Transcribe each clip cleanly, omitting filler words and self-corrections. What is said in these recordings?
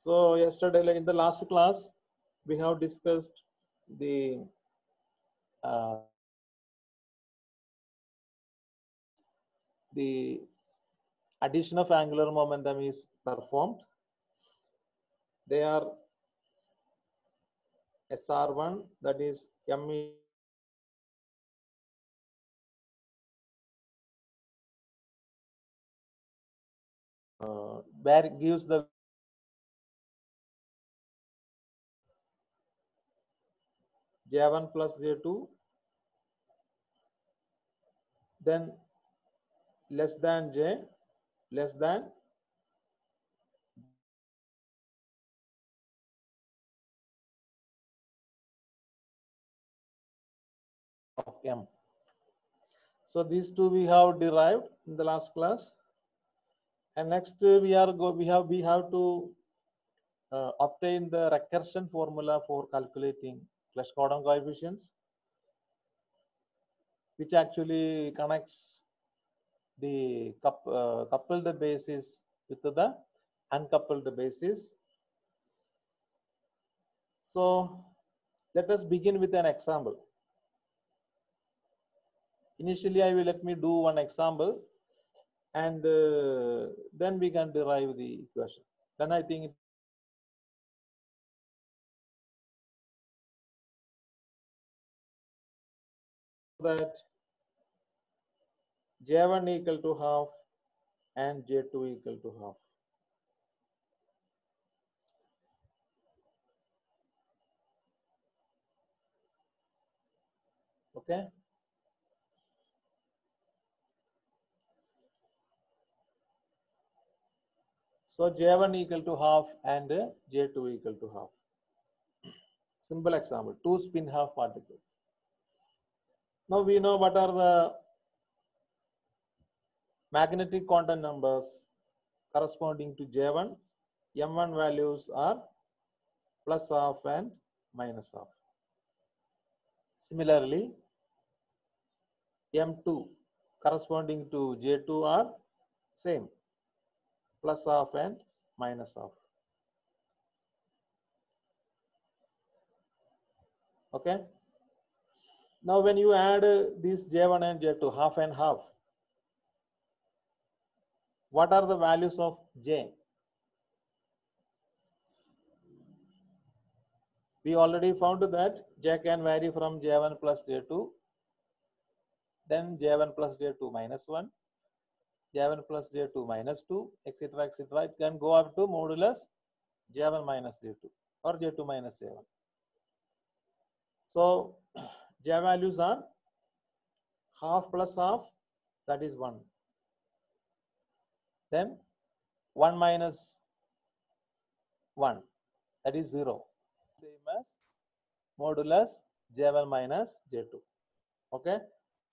So yesterday, like in the last class, we have discussed the the addition of angular momentum is performed. They are SR1, that is M where it gives the J1 plus J2, then less than J, less than of M. So these two we have derived in the last class, and next we have to obtain the recursion formula for calculating Clash Gordon coefficients, which actually connects the coupled basis with the uncoupled basis. So let us begin with an example. Initially, let me do one example, and then we can derive the equation. Then I think that J1 equal to half and J2 equal to half. Okay. So J1 equal to half and J2 equal to half. Simple example, two spin half particles. Now we know what are the magnetic quantum numbers corresponding to J1. M1 values are plus half and minus half. Similarly, M2 corresponding to J2 are same, plus half and minus half. Okay. Now when you add these J1 and J2, half and half, what are the values of J? We already found that J can vary from J1 plus J2, then J1 plus J2 minus 1, J1 plus J2 minus 2, etc. etc. It can go up to modulus J1 minus J2 or J2 minus J1. So J values are half plus half, that is 1. Then 1 minus 1, that is 0. Same as modulus J1 minus J2. Okay.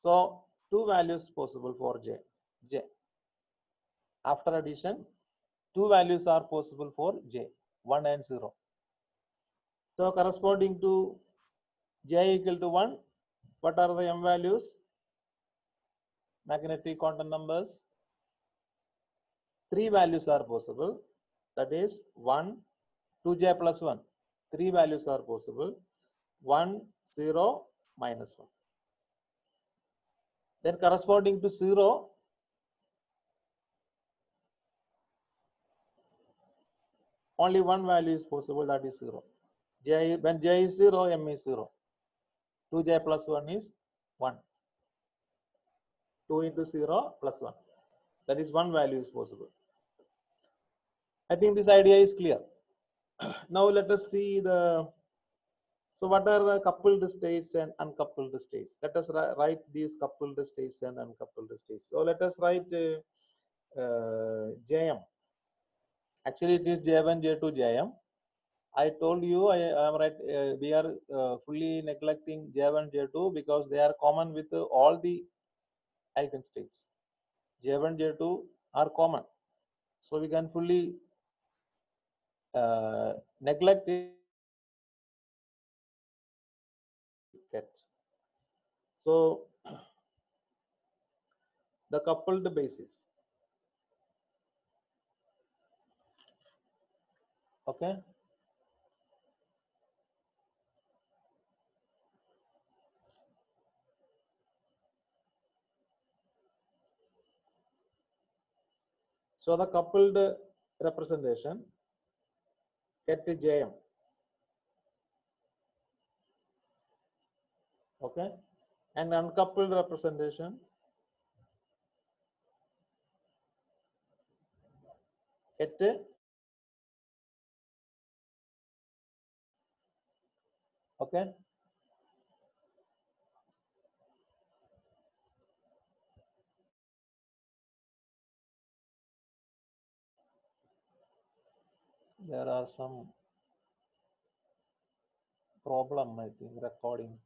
So two values possible for J. After addition, two values are possible for J, 1 and 0. So corresponding to J equal to 1, what are the M values? Magnetic quantum numbers. Three values are possible. That is 1, 2J plus 1. Three values are possible. 1, 0, minus 1. Then corresponding to 0, only one value is possible, that is 0. When J is 0, M is 0. 2J plus 1 is 1. 2 into 0 plus 1. That is one value is possible. I think this idea is clear. Now let us see so what are the coupled states and uncoupled states? Let us write these coupled states and uncoupled states. So let us write Jm. Actually it is J1, J2, Jm. I told you we are fully neglecting J1, J2 because they are common with all the eigenstates. J1, J2 are common. So we can fully neglect it. So the coupled basis. Okay. So the coupled representation get Jm. Okay. And uncoupled representation get okay. There are some problem, I think, recording.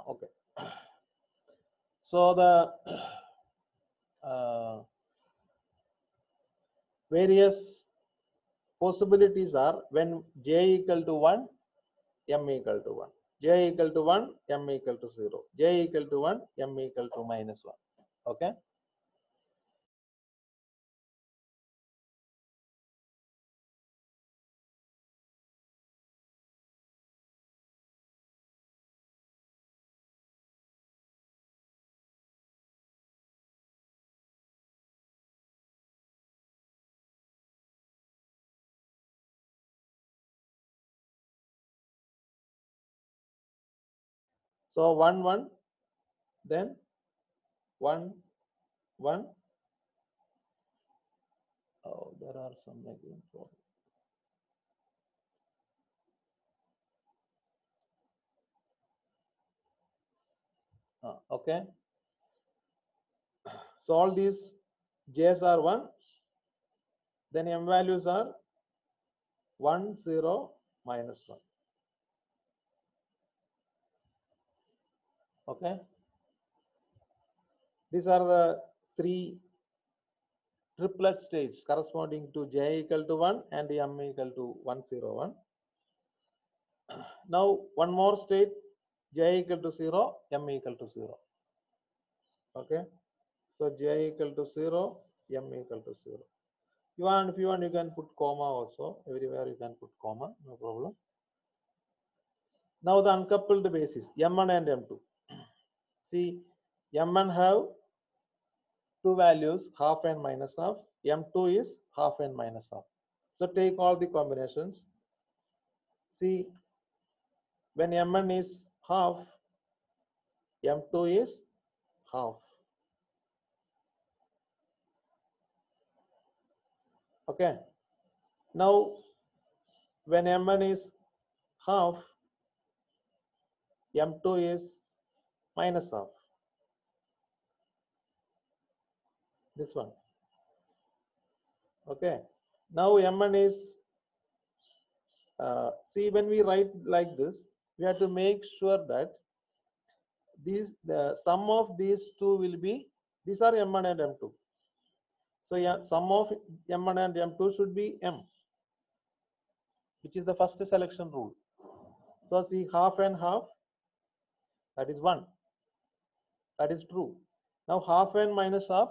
Okay. So the various possibilities are when j equal to 1, m equal to 1. J equal to 1, m equal to 0. J equal to 1, m equal to minus 1. Okay. So 1, 1, then 1, 1. Oh, there are some again problems. Okay. So all these j's are 1, then m values are 1, 0, minus 1. Okay. These are the three triplet states corresponding to j equal to 1 and m equal to 1, 0, 1. Now one more state, j equal to 0, m equal to 0. Okay. So j equal to 0, m equal to 0. If you want, you can put comma also. Everywhere you can put comma, no problem. Now the uncoupled basis, m1 and m2. See, m1 have two values, half and minus half. M2 is half and minus half. So take all the combinations. See, when m1 is half, m2 is half. Okay. Now, when m1 is half, m2 is minus half. This one. Okay. Now m1 is, see, when we write like this, we have to make sure that the sum of these two will be, these are m1 and m2. So yeah, sum of m1 and m2 should be m, which is the first selection rule. So see, half and half, that is 1. That is true. Now half and minus half,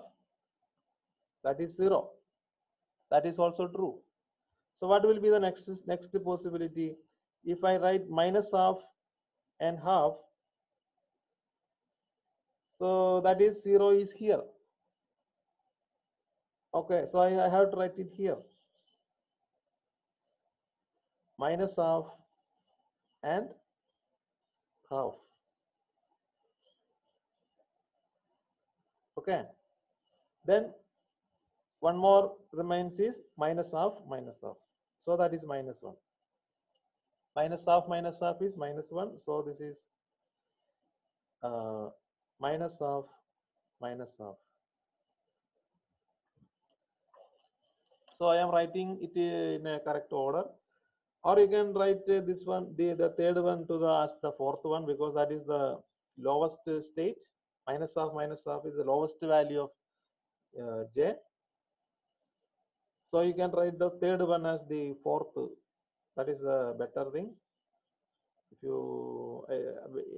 that is 0. That is also true. So what will be the next possibility? If I write minus half and half, so that is 0 is here. Okay, so I have to write it here. Minus half and half. Okay. Then one more remains is minus half, minus half. So that is minus 1. Minus half is minus 1. So this is minus half, minus half. So I am writing it in a correct order. or you can write this one, the third one to the as the fourth one, because that is the lowest state. Minus half is the lowest value of j. So you can write the third one as the fourth. That is the better thing. If you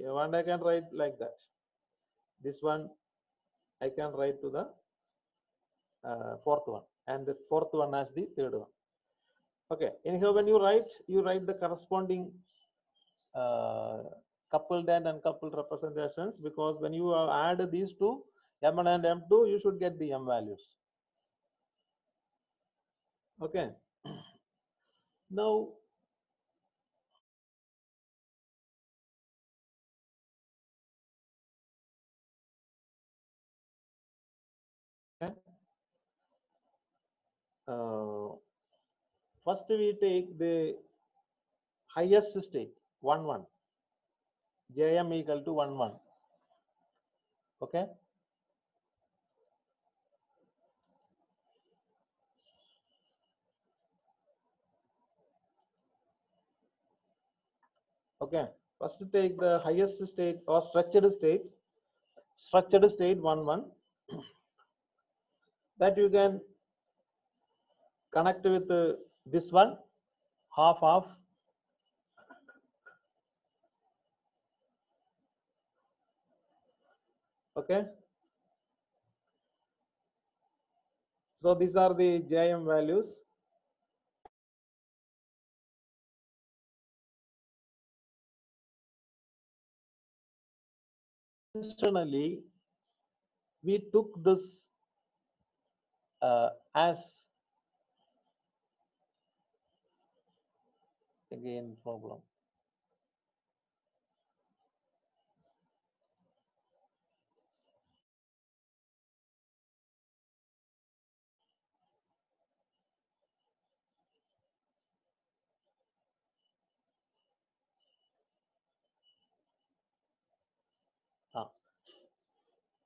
want, I can write like that. This one I can write to the fourth one, and the fourth one as the third one. Okay. Anyhow, when you write the corresponding coupled and uncoupled representations, because when you add these two, m1 and m2, you should get the m values. Okay. Now, okay, first we take the highest state 1 1, jm equal to 1 1. Okay. Okay. First take the highest state or structured state 1 1, that you can connect with this one half half. Okay. So these are the jm values. Conventionally, we took this as again problem.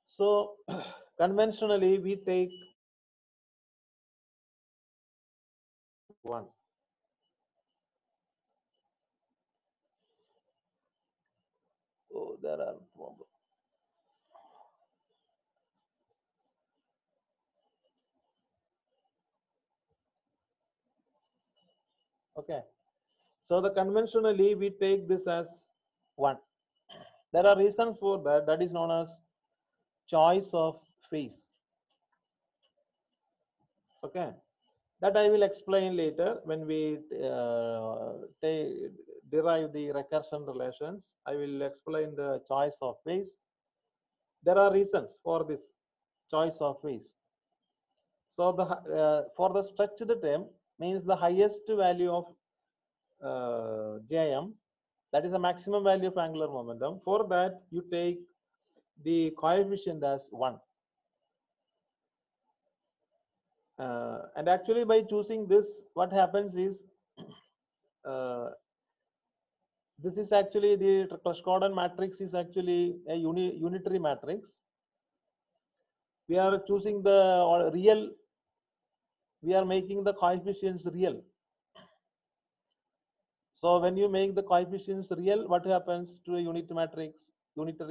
So conventionally we take one. Oh, there are problems. Okay. So the conventionally we take this as 1. There are reasons for that. That is known as choice of phase. Okay. That I will explain later when we derive the recursion relations. I will explain the choice of phase. There are reasons for this choice of phase. So the for the stretched term means the highest value of Jm, that is the maximum value of angular momentum. For that you take the coefficient as 1. And actually by choosing this, what happens is this is actually the Closque-Gordon matrix is actually a unitary matrix. We are choosing the real, we are making the coefficients real. So when you make the coefficients real, what happens to a unitary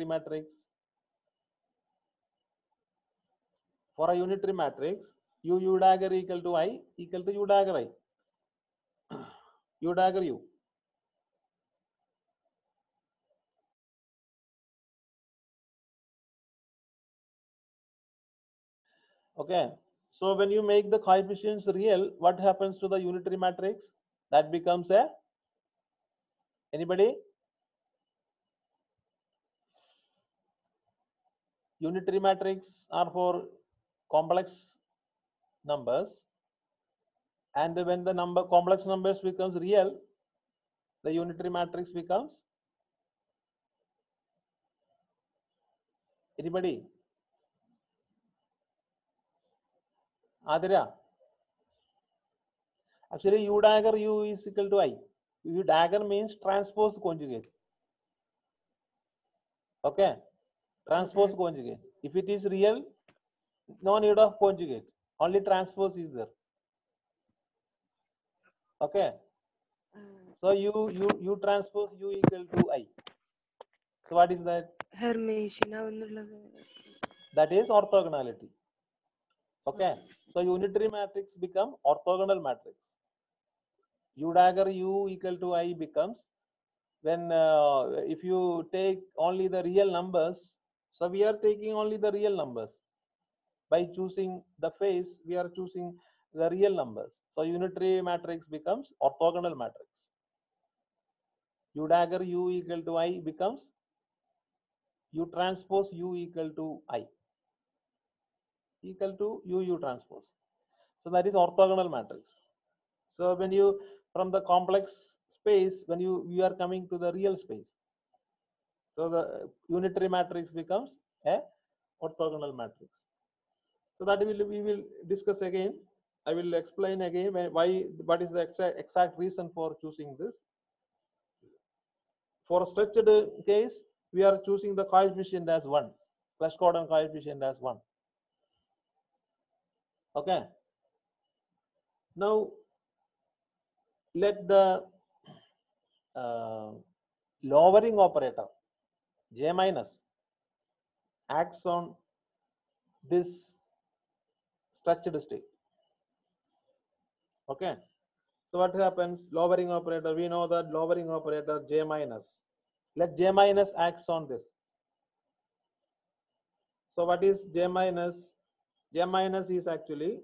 matrix? For a unitary matrix, u dagger equal to I equal to u dagger I. U dagger u. Okay. So when you make the coefficients real, what happens to the unitary matrix? That becomes a, anybody? Unitary matrix are for complex numbers, and when the complex numbers becomes real, the unitary matrix becomes, anybody? Adira? Actually, u dagger u is equal to I. U dagger means transpose conjugate. Okay, transpose conjugate. If it is real, no need of conjugate. Only transpose is there. Okay. So u transpose u equal to I. So what is that? Hermitian. That is orthogonality. Okay. So unitary matrix become orthogonal matrix. U dagger u equal to I becomes when if you take only the real numbers. So we are taking only the real numbers. By choosing the phase, we are choosing the real numbers. So unitary matrix becomes orthogonal matrix. U dagger u equal to I becomes u transpose u equal to I equal to u transpose. So that is orthogonal matrix. So when you from the complex space, when you are coming to the real space, so the unitary matrix becomes a orthogonal matrix. So that we will discuss again. I will explain again why, what is the exact reason for choosing this. For a stretched case, we are choosing the coefficient as 1, Clash Gordon coefficient as 1. Okay. Now let the lowering operator J minus acts on this stretched state. Okay. So what happens? Lowering operator, we know that lowering operator J minus. Let J minus acts on this. So what is J minus? J minus is actually,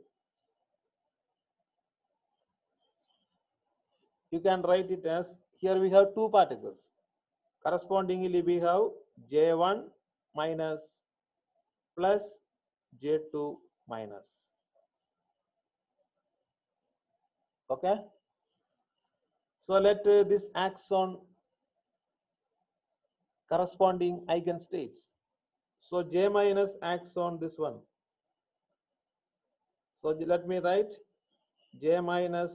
you can write it as, here we have two particles. Correspondingly, we have J1 minus plus J2 minus. Okay. So let this acts on corresponding eigenstates. So J minus acts on this one. So let me write J minus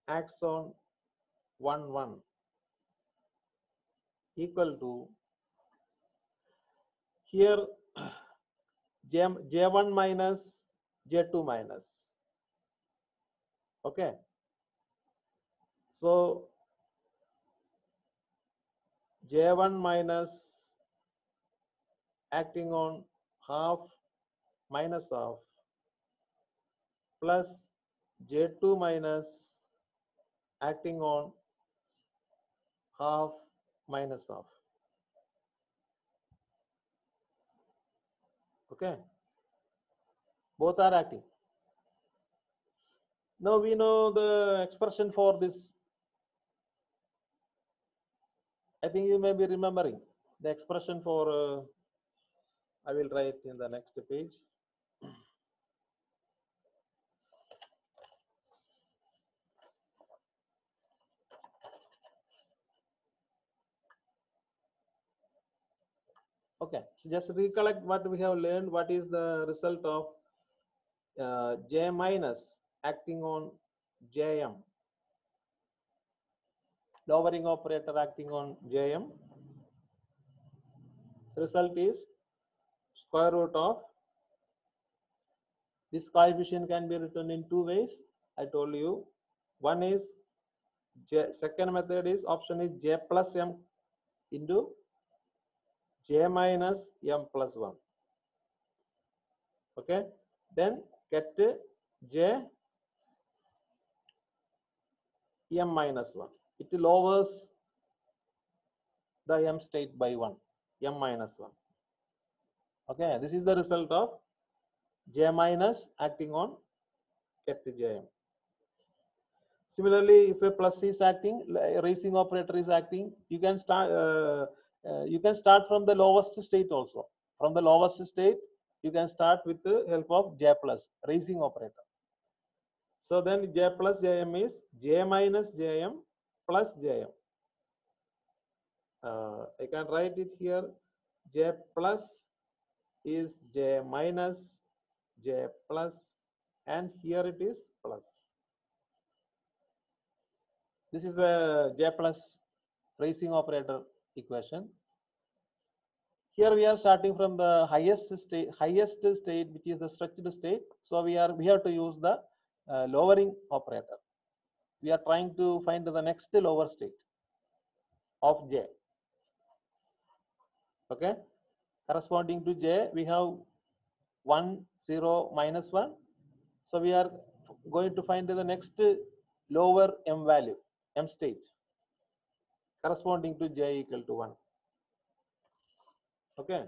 acts on 1 1 equal to, here J1 minus J2 minus. Okay. So J1 minus acting on half minus half plus J2 minus acting on half minus half. Okay. Both are acting. Now we know the expression for this. I think you may be remembering the expression for, I will write in the next page. Okay, so just recollect what we have learned. What is the result of J minus acting on Jm, lowering operator acting on Jm. Result is square root of, this coefficient can be written in two ways. I told you, one is J, second method is, option is J plus M into J minus M plus 1. Okay, then get J M minus 1. It lowers the M state by 1, M minus 1. Okay, this is the result of J minus acting on get Jm. Similarly, if a plus is acting, raising operator is acting, you can start from the lowest state also. From the lowest state, you can start with the help of J plus, raising operator. So then J plus Jm is J minus Jm plus Jm. I can write it here. J plus is J minus J plus, and here it is plus. This is a J plus raising operator equation. Here we are starting from the highest state, which is the stretched state. So we have to use the lowering operator. we are trying to find the next lower state of J. Okay, corresponding to J, we have 1, 0, minus 1. So we are going to find the next lower M value, M state, corresponding to J equal to 1. Okay.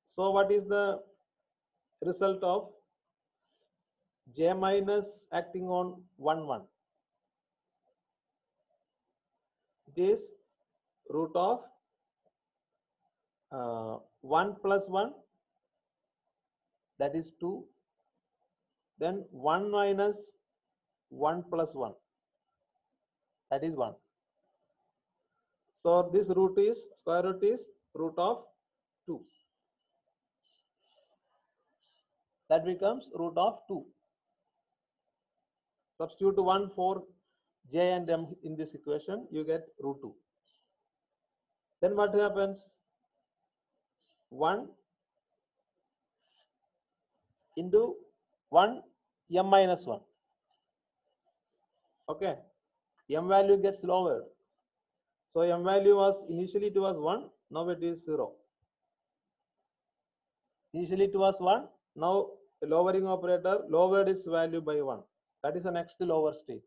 So what is the result of J minus acting on 1, 1? It is root of 1 plus 1, that is 2. Then 1 minus 1 plus 1, that is 1. So this root is, square root is root of 2. That becomes root of 2. Substitute 1 for J and M in this equation, you get root 2. Then what happens? 1 into 1 M minus 1. Okay, M value gets lowered. So M value was initially it was 1, now it is 0. Initially it was 1, now the lowering operator lowered its value by 1. That is the next lower state.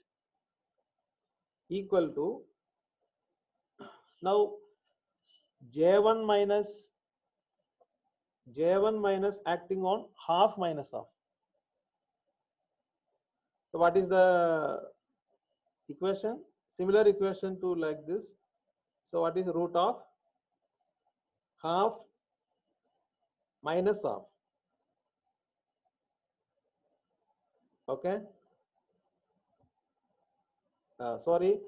Equal to, now J1 minus acting on half minus half. So what is the equation? Similar equation to like this. So what is root of half minus half? Okay. Sorry,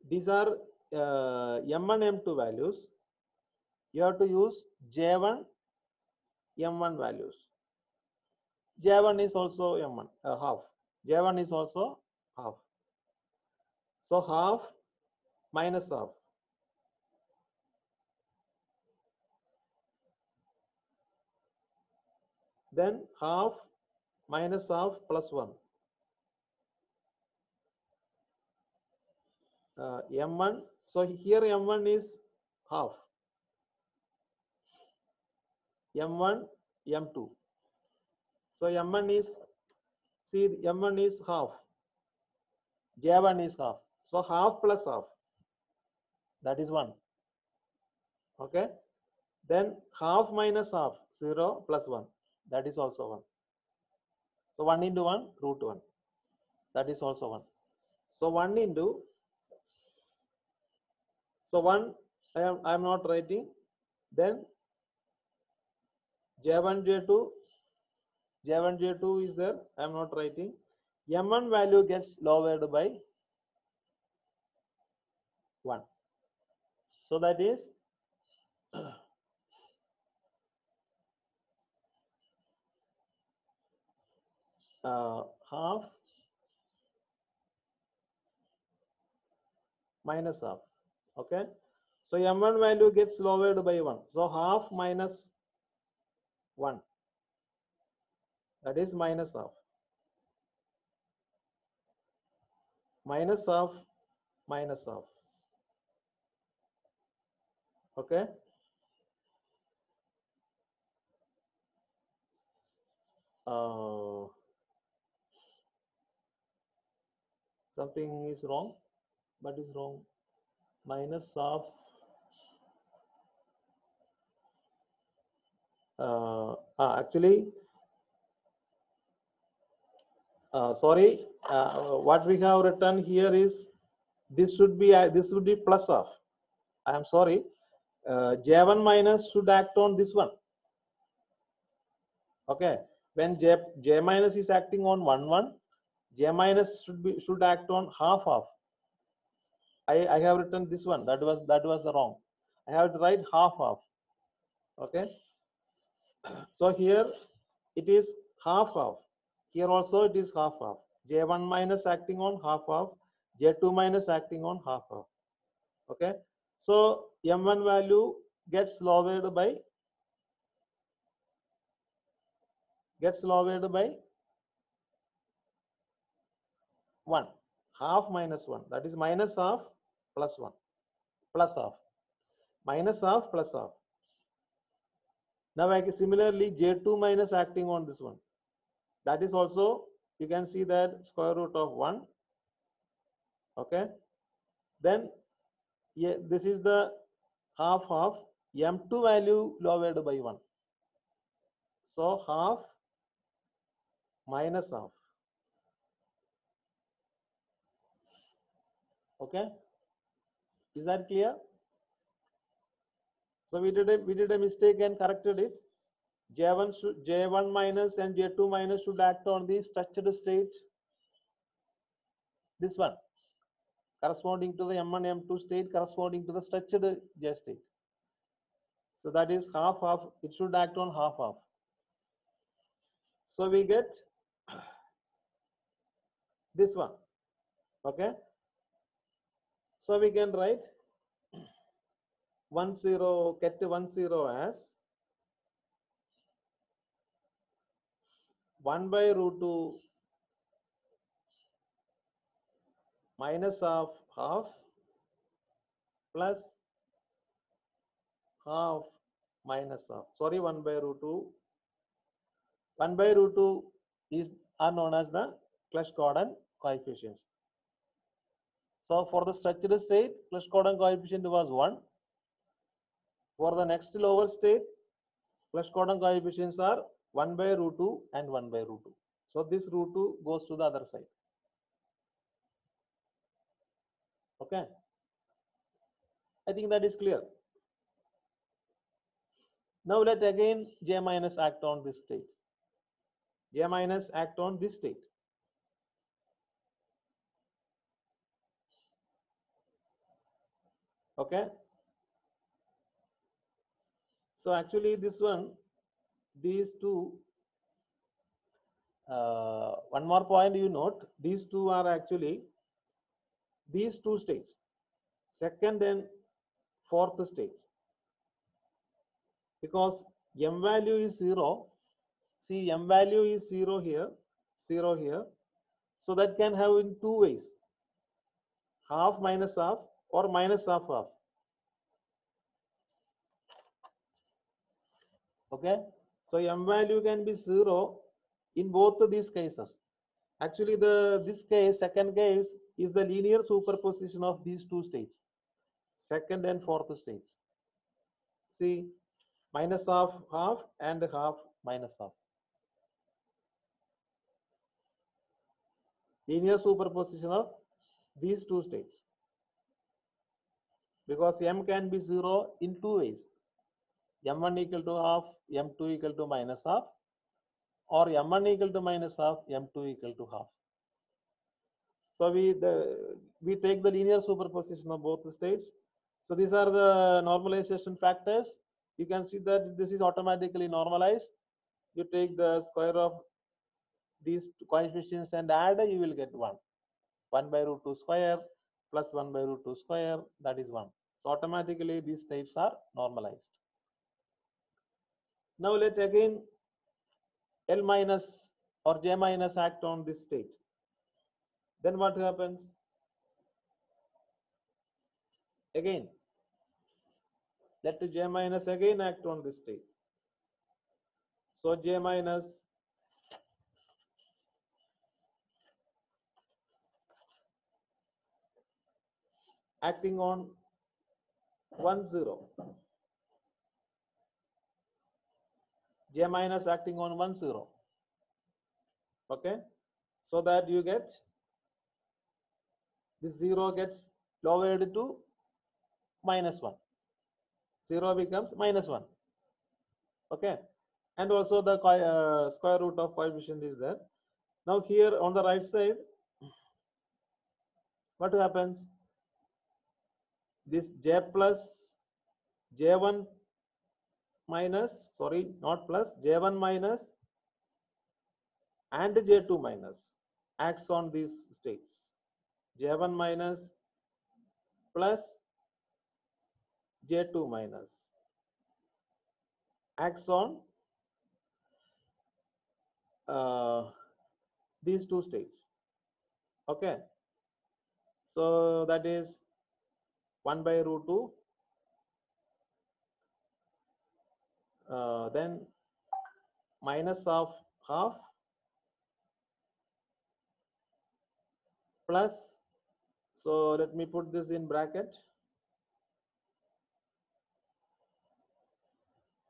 these are M1, M2 values. You have to use J1, M1 values. J1 is also M1, half. J1 is also half. So half minus half. Then half minus half plus 1. M1, so here M1 is half. M1, M2. So M1 is, see, M1 is half. J1 is half. So half plus half, that is 1. Okay. Then half minus half, 0 plus 1, that is also 1. So 1 into 1, root 1, that is also 1. So 1 into, so 1 I am not writing. Then J1, J2, J1, J2 is there, I am not writing. M1 value gets lowered by 1. So that is half minus half. Okay. So M1 value gets lowered by 1. So half minus 1, that is minus half. Minus half, minus half. Okay. Something is wrong. What is wrong? Minus half. Actually, sorry. What we have written here is this should be plus half. I am sorry. J1 minus should act on this one. Okay. When J minus is acting on 1, 1, J minus should act on half half. I have written this one. That was wrong. I have to write half half. Okay. So here it is half half. Here also it is half half. J1 minus acting on half half. J2 minus acting on half half. Okay. So M1 value gets lowered by 1, half minus 1, that is minus half plus 1, plus half, minus half plus half. Now similarly J2 minus acting on this one, that is also, you can see that square root of 1. Okay, then yeah, this is the half of m2 value lowered by 1, so half minus half. Okay, is that clear? So we did a mistake and corrected it. J1 minus and J2 minus should act on the structured state, this one, corresponding to the M1 M2 state, corresponding to the structured J state. So that is half half, it should act on half half. So we get this one. Okay, so we can write 1 0, get 1 0 as 1 by root 2 minus of half plus half minus half. Sorry, 1 by root 2. 1 by root 2 are known as the Clebsch-Gordon coefficients. So for the structured state, Clebsch-Gordon coefficient was 1. For the next lower state, Clebsch-Gordon coefficients are 1 by root 2 and 1 by root 2. So this root 2 goes to the other side. Okay, I think that is clear. Now let again J minus act on this state. J minus act on this state. Okay, so actually this one, these two, one more point you note, these two are actually these two states, second and fourth states, because m value is 0. See, m value is 0 here, 0 here, so that can have in two ways, half minus half or minus half half. Okay, so m value can be 0 in both of these cases. Actually this case, second case, is the linear superposition of these two states, second and fourth states. See, minus half half and half minus half, linear superposition of these two states, because m can be 0 in two ways, m1 equal to half, m2 equal to minus half, or m1 equal to minus half, m2 equal to half. So we take the linear superposition of both the states. So these are the normalization factors. You can see that this is automatically normalized. You take the square of these coefficients and add, you will get 1. 1 by root 2 square plus 1 by root 2 square, that is 1. So automatically these states are normalized. Now let again L minus or J minus act on this state. Then what happens? Again, let J minus again act on this state. So J minus acting on 1 0. J minus acting on 1 0. Okay, so that you get this 0 gets lowered to minus 1. 0 becomes minus 1. Okay, and also the square root of coefficient is there. Now here on the right side, what happens? This J plus J1 minus, sorry, not plus, J1 minus and J2 minus acts on these states. J1 minus plus J2 minus acts on these two states. Okay, so that is 1 by root 2, then minus of half plus, so let me put this in bracket,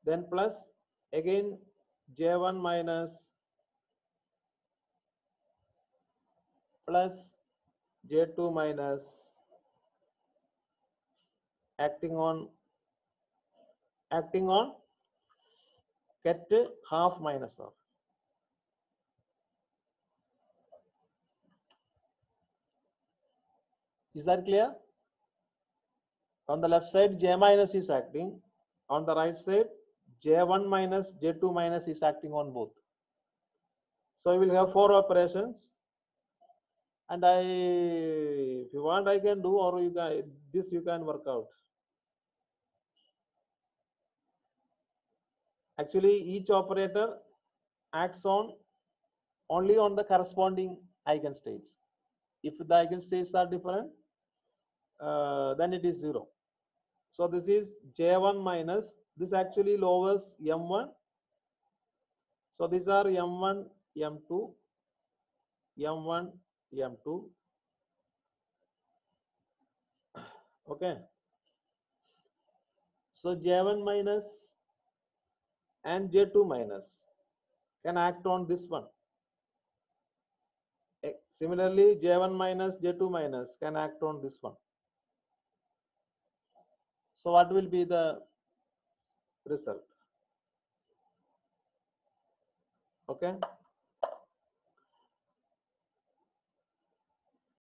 then plus again j1 minus plus j2 minus acting on get half minus of. Is that clear? On the left side j minus is acting, on the right side j1 minus j2 minus is acting on both. So we will have 4 operations, and if you want I can do, or you can work out. Actually each operator acts on only on the corresponding eigenstates. If the eigenstates are different, then it is 0. So this is j1 minus, this actually lowers m1. So these are m1, m2, m1, m2. Okay. So j1 minus and j2 minus can act on this one. Similarly, j1 minus, j2 minus can act on this one. So what will be the result? Okay.